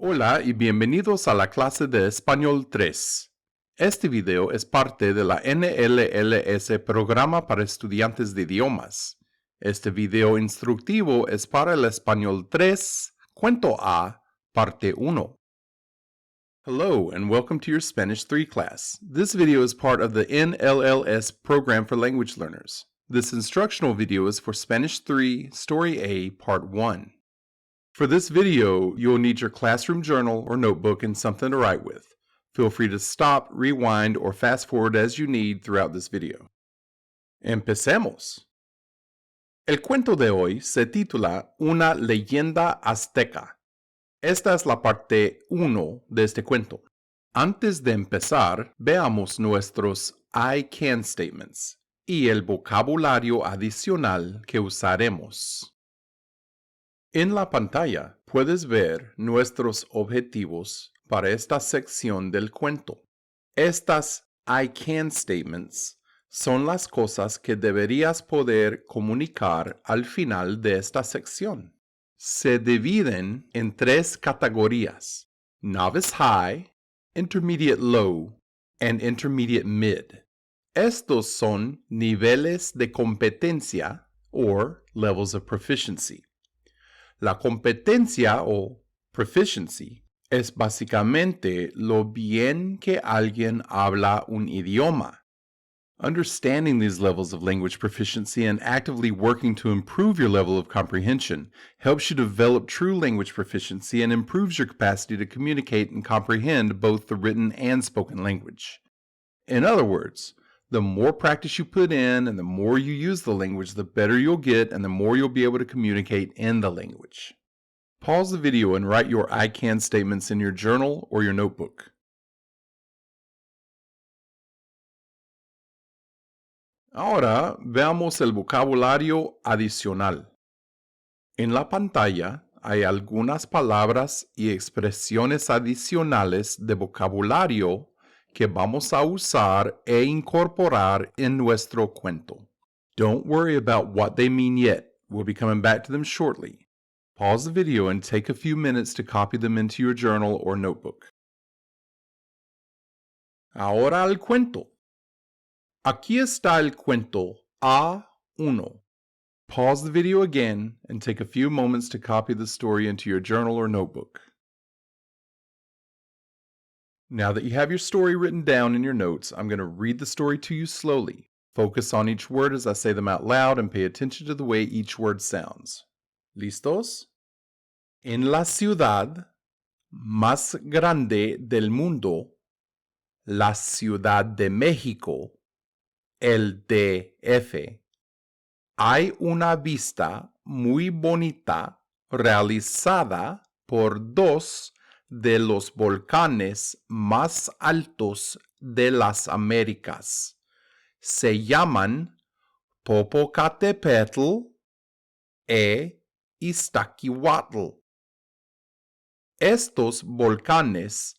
Hola y bienvenidos a la clase de Español 3. Este video es parte de la NLLS Programa para Estudiantes de Idiomas. Este video instructivo es para el Español 3, Cuento A, Parte 1. Hello and welcome to your Spanish 3 class. This video is part of the NLLS Program for Language Learners. This instructional video is for Spanish 3, Story A, Part 1. For this video, you'll need your classroom journal or notebook and something to write with. Feel free to stop, rewind, or fast forward as you need throughout this video. Empecemos. El cuento de hoy se titula Una leyenda azteca. Esta es la parte 1 de este cuento. Antes de empezar, veamos nuestros I can statements y el vocabulario adicional que usaremos. En la pantalla puedes ver nuestros objetivos para esta sección del cuento. Estas I can statements son las cosas que deberías poder comunicar al final de esta sección. Se dividen en 3 categorías: Novice High, Intermediate Low, and Intermediate Mid. Estos son niveles de competencia or levels of proficiency. La competencia o proficiency es básicamente lo bien que alguien habla un idioma. Understanding these levels of language proficiency and actively working to improve your level of comprehension helps you develop true language proficiency and improves your capacity to communicate and comprehend both the written and spoken language. In other words, the more practice you put in and the more you use the language, the better you'll get and the more you'll be able to communicate in the language. Pause the video and write your I can statements in your journal or your notebook. Ahora veamos el vocabulario adicional. En la pantalla hay algunas palabras y expresiones adicionales de vocabulario que vamos a usar e incorporar en nuestro cuento. Don't worry about what they mean yet. We'll be coming back to them shortly. Pause the video and take a few minutes to copy them into your journal or notebook. Ahora al cuento. Aquí está el cuento A1. Pause the video again and take a few moments to copy the story into your journal or notebook. Now that you have your story written down in your notes, I'm going to read the story to you slowly. Focus on each word as I say them out loud and pay attention to the way each word sounds. ¿Listos? En la ciudad más grande del mundo, la Ciudad de México, el DF, hay una vista muy bonita realizada por 2 de los volcanes más altos de las Américas. Se llaman Popocatépetl e Iztaccíhuatl. Estos volcanes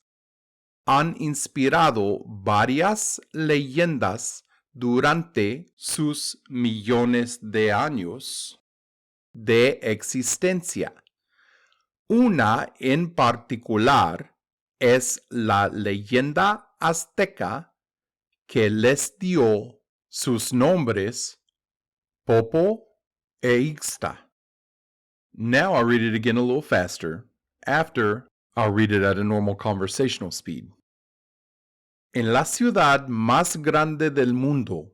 han inspirado varias leyendas durante sus millones de años de existencia. Una en particular es la leyenda azteca que les dio sus nombres Popo e Ixta. Now I'll read it again a little faster. After, I'll read it at a normal conversational speed. En la ciudad más grande del mundo,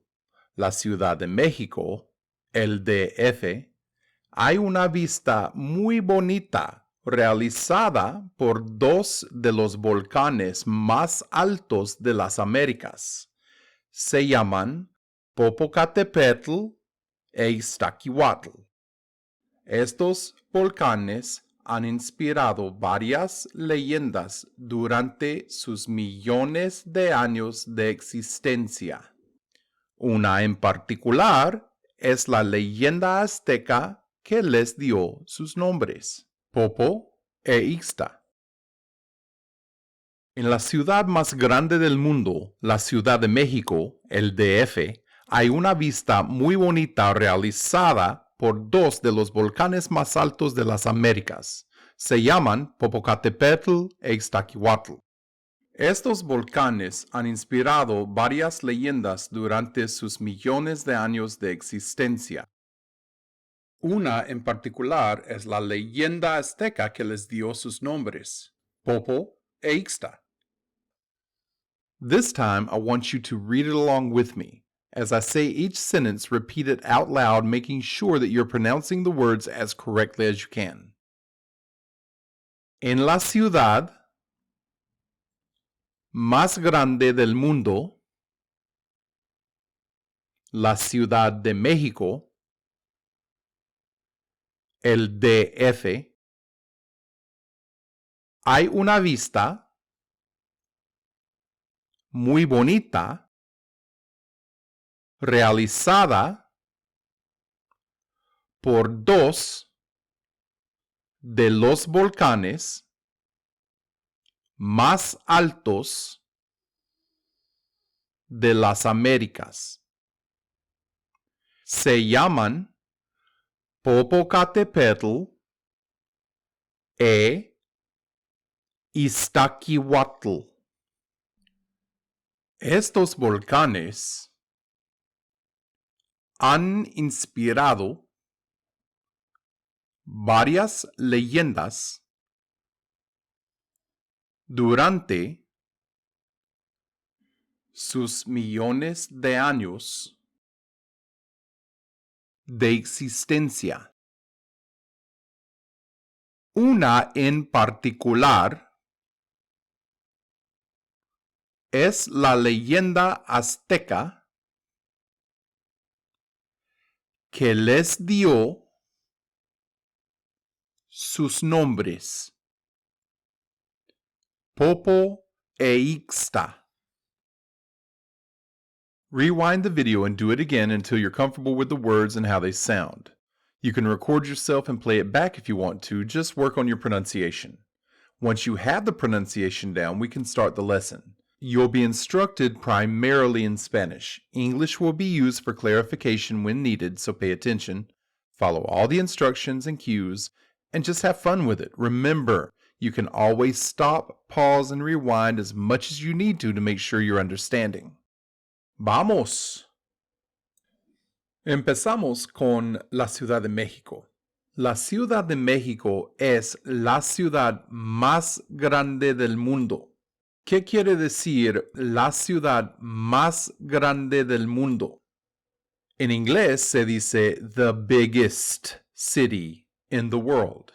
la Ciudad de México, el DF, hay una vista muy bonita realizada por 2 de los volcanes más altos de las Américas. Se llaman Popocatépetl e Iztaccíhuatl. Estos volcanes han inspirado varias leyendas durante sus millones de años de existencia. Una en particular es la leyenda azteca que les dio sus nombres, Popo e Ixta. En la ciudad más grande del mundo, la Ciudad de México, el DF, hay una vista muy bonita realizada por 2 de los volcanes más altos de las Américas. Se llaman Popocatépetl e Iztaccíhuatl. Estos volcanes han inspirado varias leyendas durante sus millones de años de existencia. Una en particular es la leyenda azteca que les dio sus nombres, Popo e Ixta. This time, I want you to read it along with me. As I say each sentence, repeat it out loud, making sure that you're pronouncing the words as correctly as you can. En la ciudad más grande del mundo, la Ciudad de México, el DF, hay una vista muy bonita realizada por dos de los volcanes más altos de las Américas. Se llaman Popocatépetl e Iztaccíhuatl. Estos volcanes han inspirado varias leyendas durante sus millones de años de existencia. Una en particular es la leyenda azteca que les dio sus nombres, Popo e Ixta. Rewind the video and do it again until you're comfortable with the words and how they sound. You can record yourself and play it back if you want to, just work on your pronunciation. Once you have the pronunciation down, we can start the lesson. You'll be instructed primarily in Spanish. English will be used for clarification when needed, so pay attention. Follow all the instructions and cues, and just have fun with it. Remember, you can always stop, pause, and rewind as much as you need to make sure you're understanding. ¡Vamos! Empezamos con la Ciudad de México. La Ciudad de México es la ciudad más grande del mundo. ¿Qué quiere decir la ciudad más grande del mundo? En inglés se dice the biggest city in the world.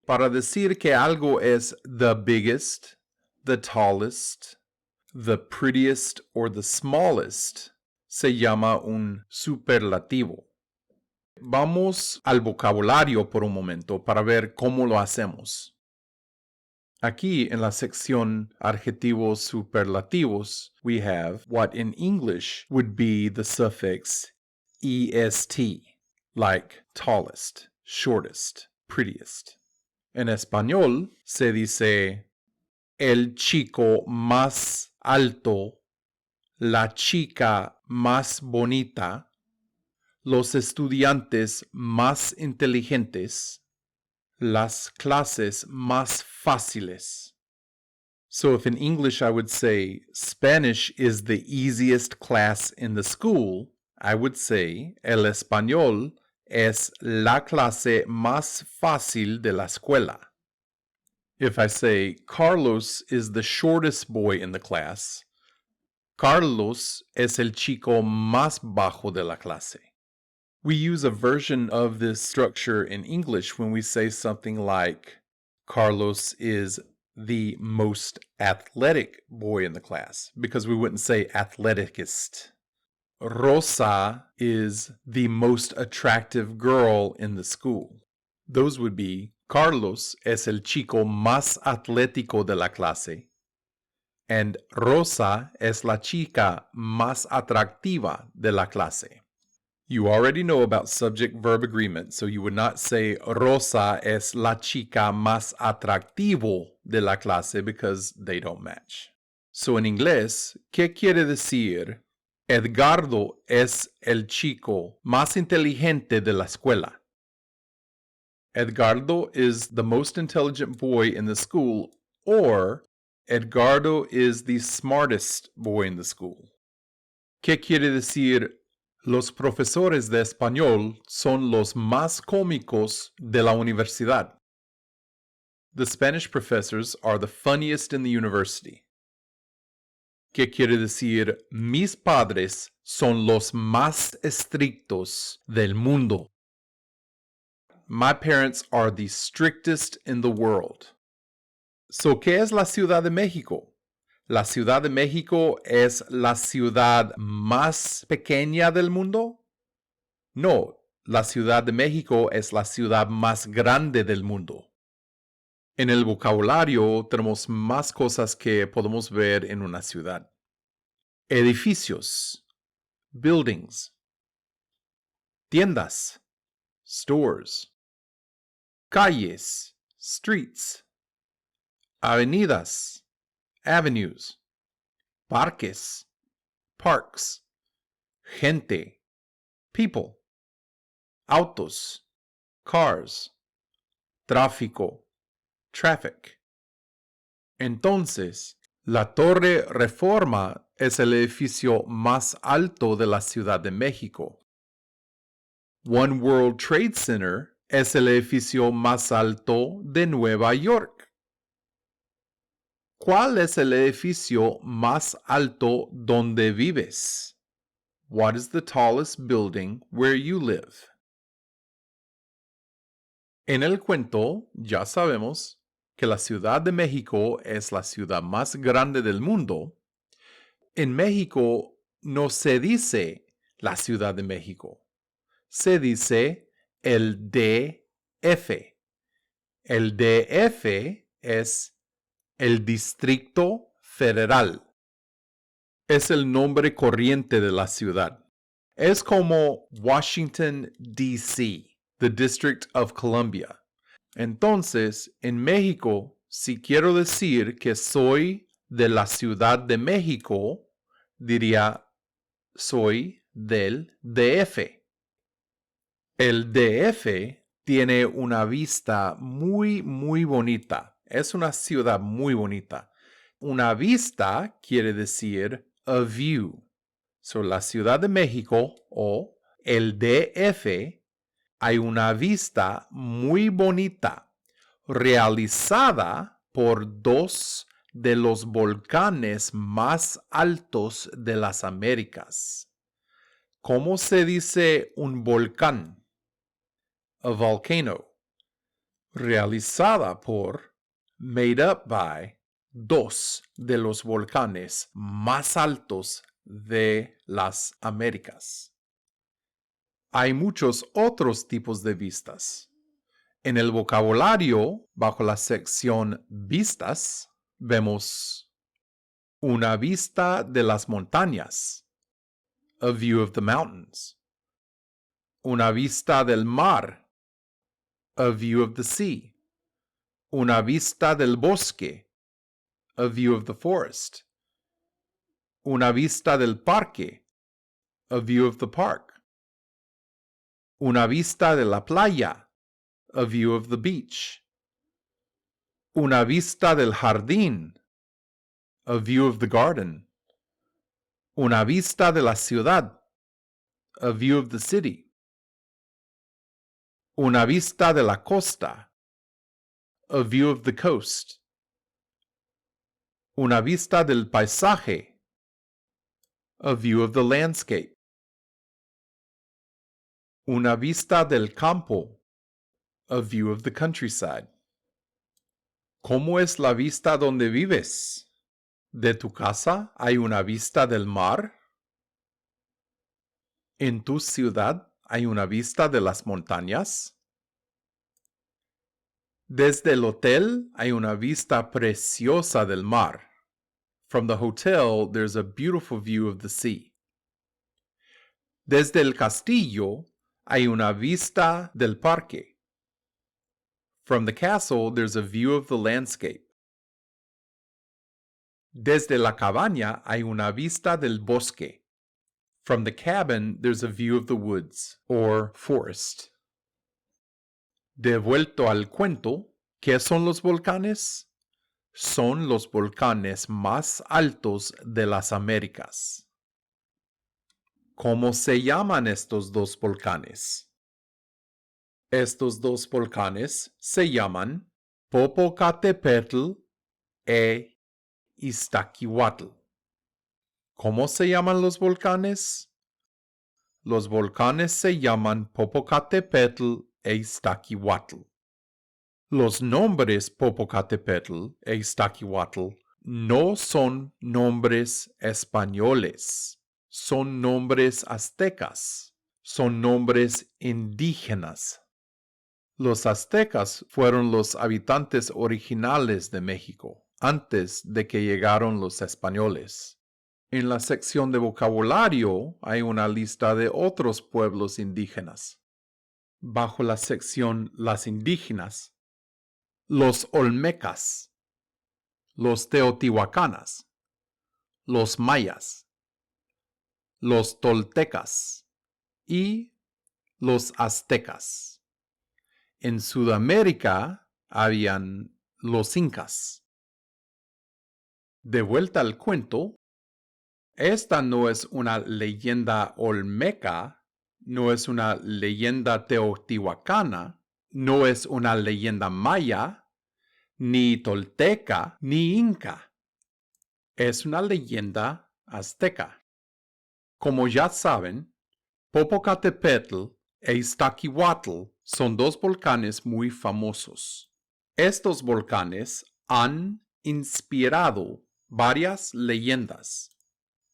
Para decir que algo es the biggest, the tallest, the prettiest, or the smallest, se llama un superlativo. Vamos al vocabulario por un momento para ver cómo lo hacemos. Aquí en la sección adjetivos superlativos, we have what in English would be the suffix est, like tallest, shortest, prettiest. En español se dice el chico más alto, la chica más bonita, los estudiantes más inteligentes, las clases más fáciles. So if in English I would say Spanish is the easiest class in the school, I would say el español es la clase más fácil de la escuela. If I say Carlos is the shortest boy in the class, Carlos es el chico más bajo de la clase. We use a version of this structure in English when we say something like, Carlos is the most athletic boy in the class, because we wouldn't say athleticist. Rosa is the most attractive girl in the school. Those would be, Carlos es el chico más atlético de la clase, and Rosa es la chica más atractiva de la clase. You already know about subject-verb agreement, so you would not say Rosa es la chica más atractivo de la clase because they don't match. So in inglés, ¿qué quiere decir? Edgardo es el chico más inteligente de la escuela. Edgardo is the most intelligent boy in the school, or Edgardo is the smartest boy in the school. ¿Qué quiere decir? Los profesores de español son los más cómicos de la universidad. The Spanish professors are the funniest in the university. ¿Qué quiere decir? Mis padres son los más estrictos del mundo. My parents are the strictest in the world. So, ¿qué es la Ciudad de México? ¿La Ciudad de México es la ciudad más pequeña del mundo? No, la Ciudad de México es la ciudad más grande del mundo. En el vocabulario tenemos más cosas que podemos ver en una ciudad. Edificios, buildings. Tiendas, stores. Calles, streets. Avenidas, avenues. Parques, parks. Gente, people. Autos, cars. Tráfico, traffic. Entonces, la Torre Reforma es el edificio más alto de la Ciudad de México. One World Trade Center es el edificio más alto de Nueva York. ¿Cuál es el edificio más alto donde vives? What is the tallest building where you live? En el cuento ya sabemos que la Ciudad de México es la ciudad más grande del mundo. En México no se dice la Ciudad de México. Se dice el DF. El DF es el Distrito Federal. Es el nombre corriente de la ciudad. Es como Washington, D.C., the District of Columbia. Entonces, en México, si quiero decir que soy de la Ciudad de México, diría soy del DF. El DF tiene una vista muy bonita. Es una ciudad muy bonita. Una vista quiere decir a view. So, la Ciudad de México o el DF hay una vista muy bonita realizada por dos de los volcanes más altos de las Américas. ¿Cómo se dice un volcán? A volcano. Realizada por, made up by, dos de los volcanes más altos de las Américas. Hay muchos otros tipos de vistas. En el vocabulario, bajo la sección vistas, vemos una vista de las montañas, a view of the mountains. Una vista del mar, a view of the sea. Una vista del bosque, a view of the forest. Una vista del parque, a view of the park. Una vista de la playa, a view of the beach. Una vista del jardín, a view of the garden. Una vista de la ciudad, a view of the city. Una vista de la costa, a view of the coast. Una vista del paisaje, a view of the landscape. Una vista del campo, a view of the countryside. ¿Cómo es la vista donde vives? ¿De tu casa hay una vista del mar? ¿En tu ciudad hay una vista de las montañas? Desde el hotel hay una vista preciosa del mar. From the hotel, there's a beautiful view of the sea. Desde el castillo hay una vista del parque. From the castle, there's a view of the landscape. Desde la cabaña hay una vista del bosque. From the cabin, there's a view of the woods or forest. De vuelto al cuento, ¿qué son los volcanes? Son los volcanes más altos de las Américas. ¿Cómo se llaman estos dos volcanes? Estos dos volcanes se llaman Popocatépetl e Iztaccíhuatl. ¿Cómo se llaman los volcanes? Los volcanes se llaman Popocatépetl e Iztaccíhuatl. Los nombres Popocatépetl e Iztaccíhuatl no son nombres españoles, son nombres aztecas, son nombres indígenas. Los aztecas fueron los habitantes originales de México, antes de que llegaron los españoles. En la sección de vocabulario hay una lista de otros pueblos indígenas. Bajo la sección Las indígenas, los olmecas, los teotihuacanas, los mayas, los toltecas y los aztecas. En Sudamérica habían los incas. De vuelta al cuento, esta no es una leyenda olmeca, no es una leyenda teotihuacana, no es una leyenda maya, ni tolteca, ni inca. Es una leyenda azteca. Como ya saben, Popocatépetl e Iztaccíhuatl son dos volcanes muy famosos. Estos volcanes han inspirado varias leyendas.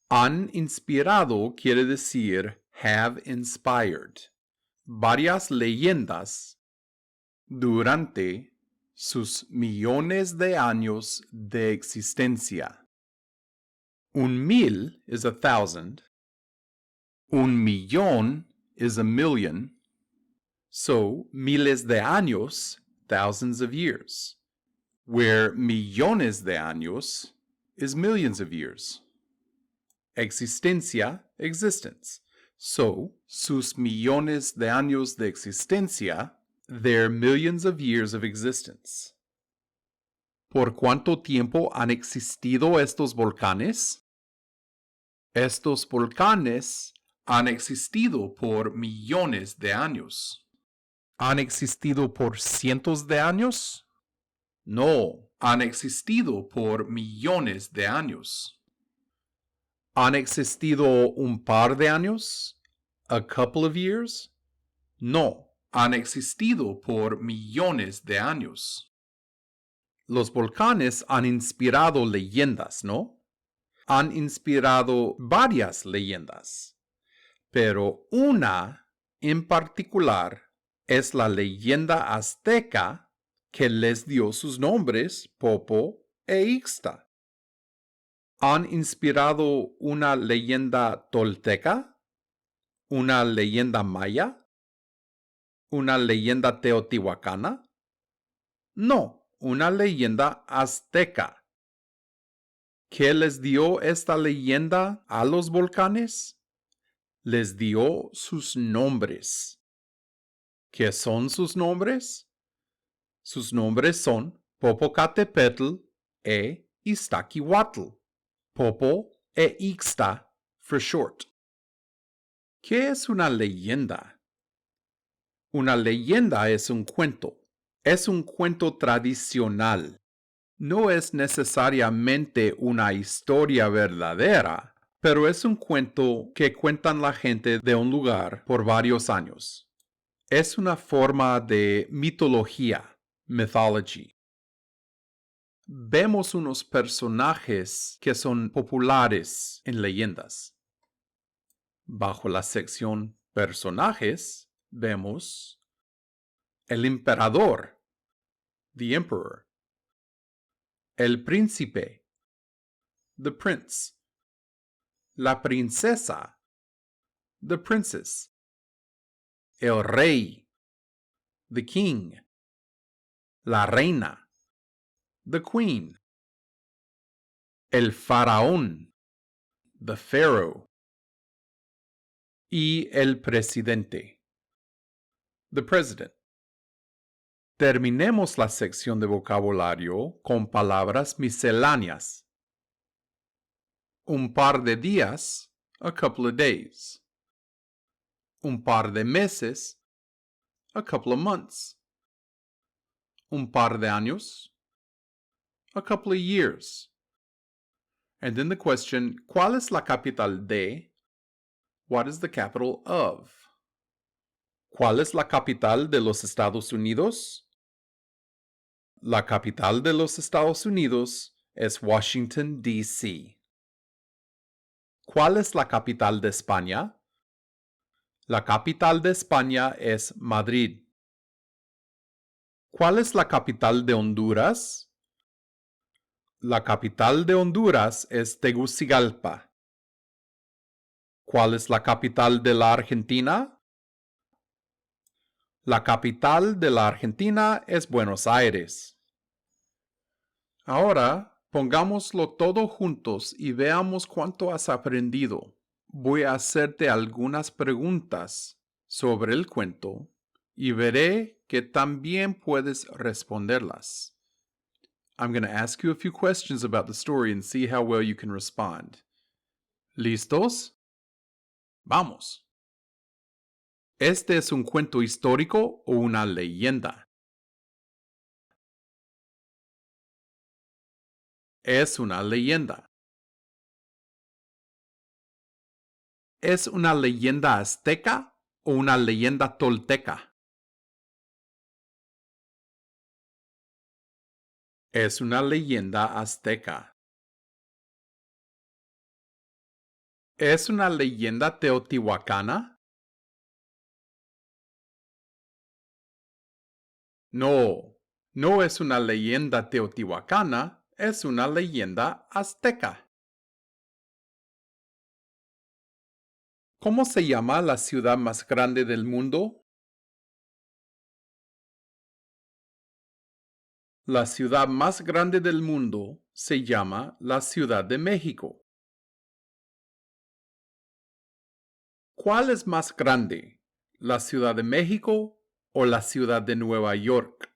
Han inspirado quiere decir have inspired. Varias leyendas durante sus millones de años de existencia. 1,000 is 1,000. 1,000,000 is 1,000,000. So, miles de años, thousands of years. Where millones de años is millions of years. Existencia, existence. So, sus millones de años de existencia, their millions of years of existence. ¿Por cuánto tiempo han existido estos volcanes? Estos volcanes han existido por millones de años. ¿Han existido por cientos de años? No, han existido por millones de años. ¿Han existido un par de años? A couple of years? No, han existido por millones de años. Los volcanes han inspirado leyendas, ¿no? Han inspirado varias leyendas, pero una en particular es la leyenda azteca que les dio sus nombres Popo e Ixta. ¿Han inspirado una leyenda tolteca? ¿Una leyenda maya? ¿Una leyenda teotihuacana? No, una leyenda azteca. ¿Qué les dio esta leyenda a los volcanes? Les dio sus nombres. ¿Qué son sus nombres? Sus nombres son Popocatépetl e Iztaccíhuatl. Popo e Ixta for short. ¿Qué es una leyenda? Una leyenda es un cuento. Es un cuento tradicional. No es necesariamente una historia verdadera, pero es un cuento que cuentan la gente de un lugar por varios años. Es una forma de mitología, mythology. Vemos unos personajes que son populares en leyendas. Bajo la sección Personajes, vemos el emperador, the emperor, el príncipe, the prince, la princesa, the princess, el rey, the king, la reina, the queen, el faraón, the pharaoh, y el presidente, the president. Terminemos la sección de vocabulario con palabras misceláneas. Un par de días, a couple of days. Un par de meses, a couple of months. Un par de años, a couple of years. And then the question, ¿cuál es la capital de? What is the capital of? ¿Cuál es la capital de los Estados Unidos? La capital de los Estados Unidos es Washington, D.C. ¿Cuál es la capital de España? La capital de España es Madrid. ¿Cuál es la capital de Honduras? La capital de Honduras es Tegucigalpa. ¿Cuál es la capital de la Argentina? La capital de la Argentina es Buenos Aires. Ahora, pongámoslo todo juntos y veamos cuánto has aprendido. Voy a hacerte algunas preguntas sobre el cuento y veré que también puedes responderlas. I'm going to ask you a few questions about the story and see how well you can respond. ¿Listos? Vamos. ¿Este es un cuento histórico o una leyenda? Es una leyenda. ¿Es una leyenda azteca o una leyenda tolteca? Es una leyenda azteca. ¿Es una leyenda teotihuacana? No, no es una leyenda teotihuacana, es una leyenda azteca. ¿Cómo se llama la ciudad más grande del mundo? La ciudad más grande del mundo se llama la Ciudad de México. ¿Cuál es más grande, la Ciudad de México o la Ciudad de Nueva York?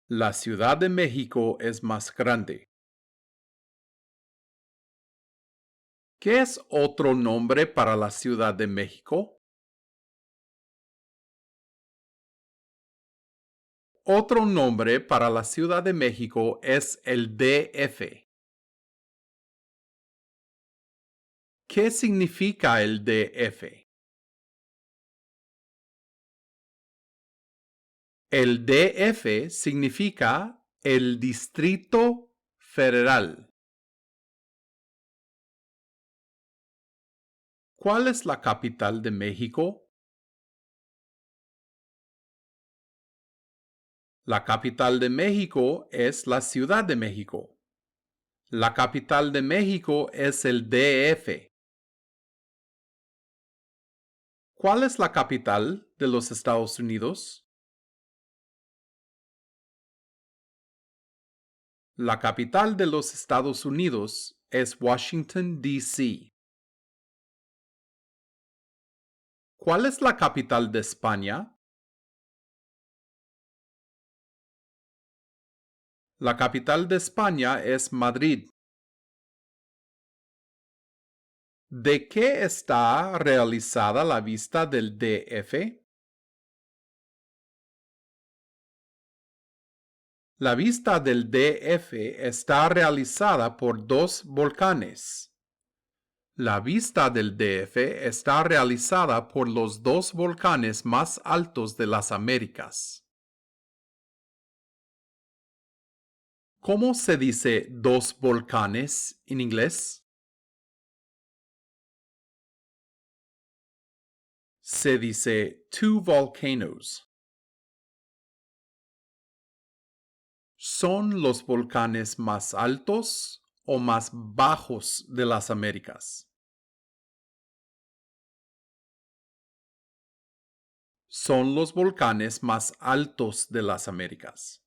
La Ciudad de México es más grande. ¿Qué es otro nombre para la Ciudad de México? Otro nombre para la Ciudad de México es el DF. ¿Qué significa el DF? El DF significa el Distrito Federal. ¿Cuál es la capital de México? La capital de México es la Ciudad de México. La capital de México es el DF. ¿Cuál es la capital de los Estados Unidos? La capital de los Estados Unidos es Washington, D.C. ¿Cuál es la capital de España? La capital de España es Madrid. ¿De qué está realizada la vista del DF? La vista del DF está realizada por dos volcanes. La vista del DF está realizada por los dos volcanes más altos de las Américas. ¿Cómo se dice dos volcanes en inglés? Se dice two volcanoes. ¿Son los volcanes más altos o más bajos de las Américas? Son los volcanes más altos de las Américas.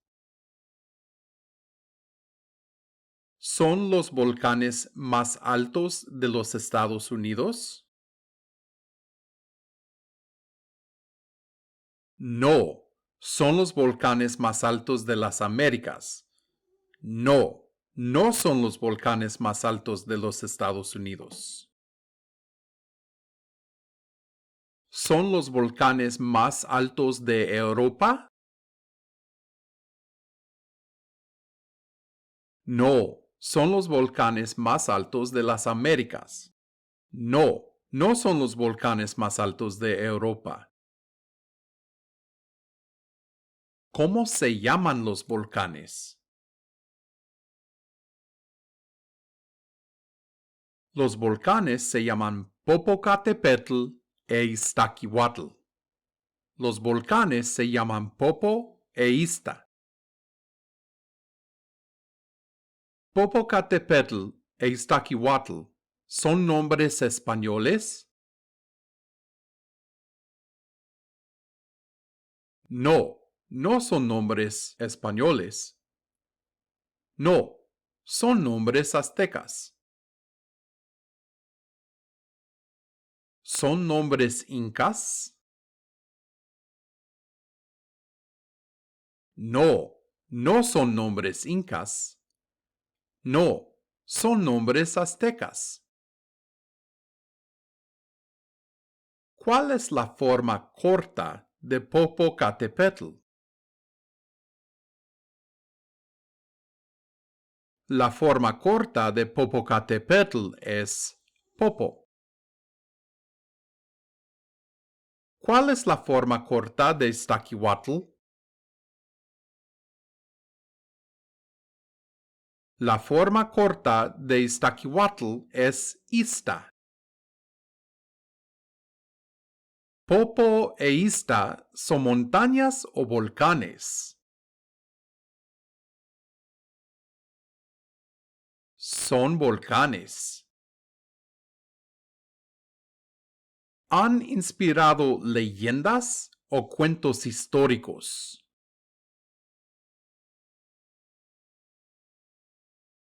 ¿Son los volcanes más altos de los Estados Unidos? No, son los volcanes más altos de las Américas. No, no son los volcanes más altos de los Estados Unidos. ¿Son los volcanes más altos de Europa? No, son los volcanes más altos de las Américas. No, no son los volcanes más altos de Europa. ¿Cómo se llaman los volcanes? Los volcanes se llaman Popocatépetl e Iztaccíhuatl. Los volcanes se llaman Popo e Ista. Popocatépetl e Iztaccíhuatl ¿son nombres españoles? No, no son nombres españoles. No, son nombres aztecas. ¿Son nombres incas? No, no son nombres incas. No, son nombres aztecas. ¿Cuál es la forma corta de Popocatépetl? La forma corta de Popocatépetl es Popo. ¿Cuál es la forma corta de Iztaccíhuatl? La forma corta de Iztaccíhuatl es Ista. Popo e Ista son montañas o volcanes. Son volcanes. ¿Han inspirado leyendas o cuentos históricos?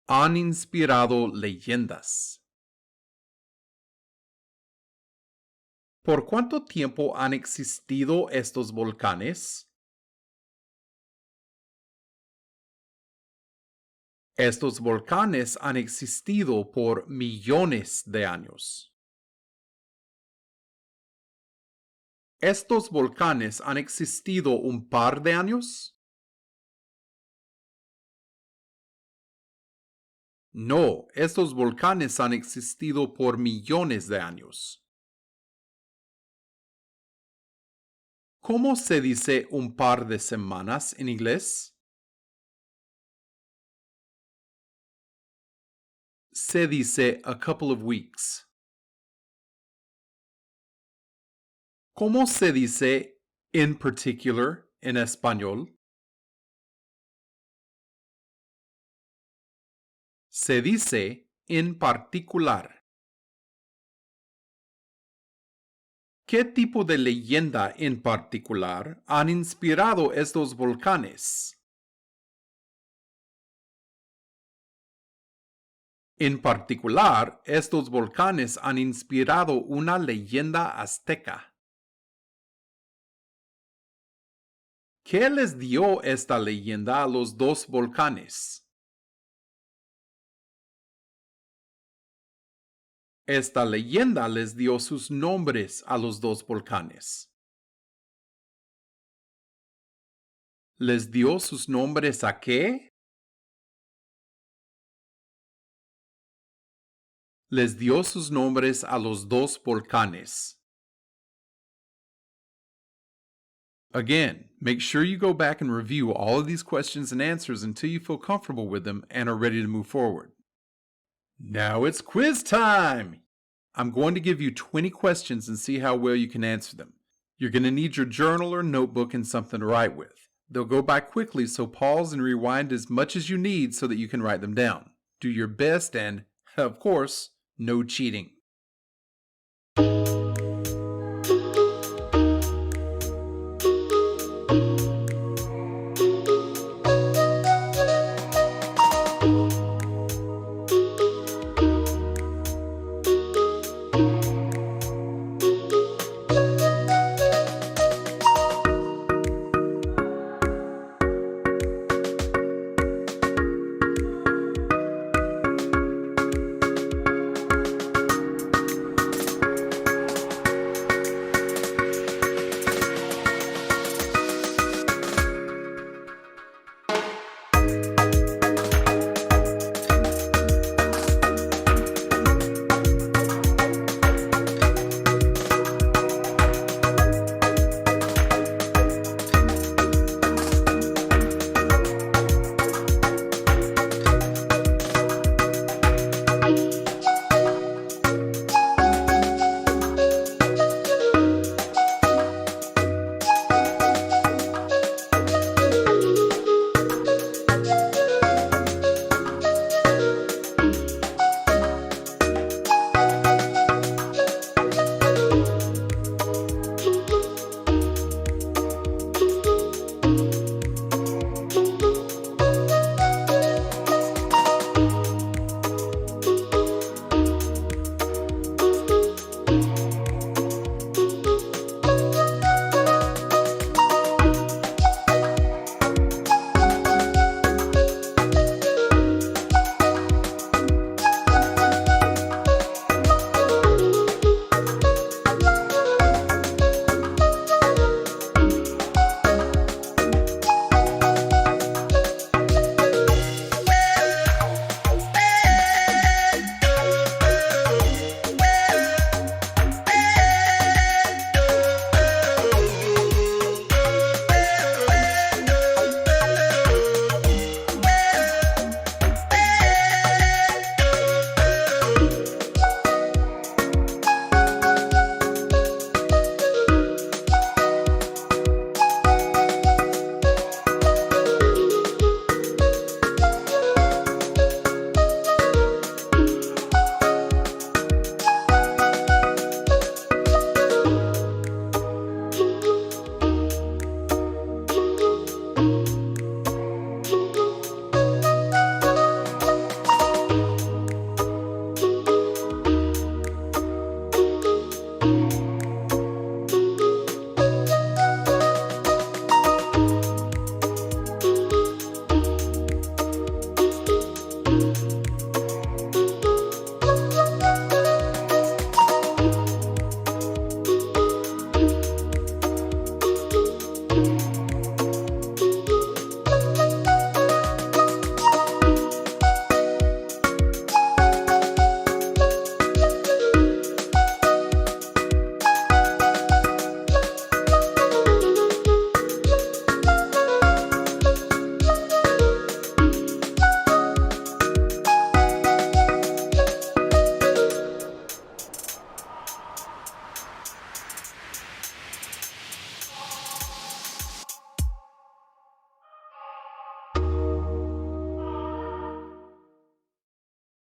Han inspirado leyendas. ¿Por cuánto tiempo han existido estos volcanes? Estos volcanes han existido por millones de años. ¿Estos volcanes han existido un par de años? No, estos volcanes han existido por millones de años. ¿Cómo se dice un par de semanas en inglés? Se dice a couple of weeks. ¿Cómo se dice in particular en español? Se dice en particular. ¿Qué tipo de leyenda en particular han inspirado estos volcanes? En particular, estos volcanes han inspirado una leyenda azteca. ¿Qué les dio esta leyenda a los dos volcanes? Esta leyenda les dio sus nombres a los dos volcanes. ¿Les dio sus nombres a qué? Les dio sus nombres a los dos volcanes. Again, make sure you go back and review all of these questions and answers until you feel comfortable with them and are ready to move forward. Now it's quiz time! I'm going to give you 20 questions and see how well you can answer them. You're going to need your journal or notebook and something to write with. They'll go by quickly, so pause and rewind as much as you need so that you can write them down. Do your best and, of course, no cheating.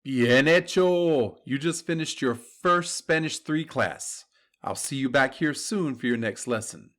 Bien hecho! You just finished your first Spanish 3 class. I'll see you back here soon for your next lesson.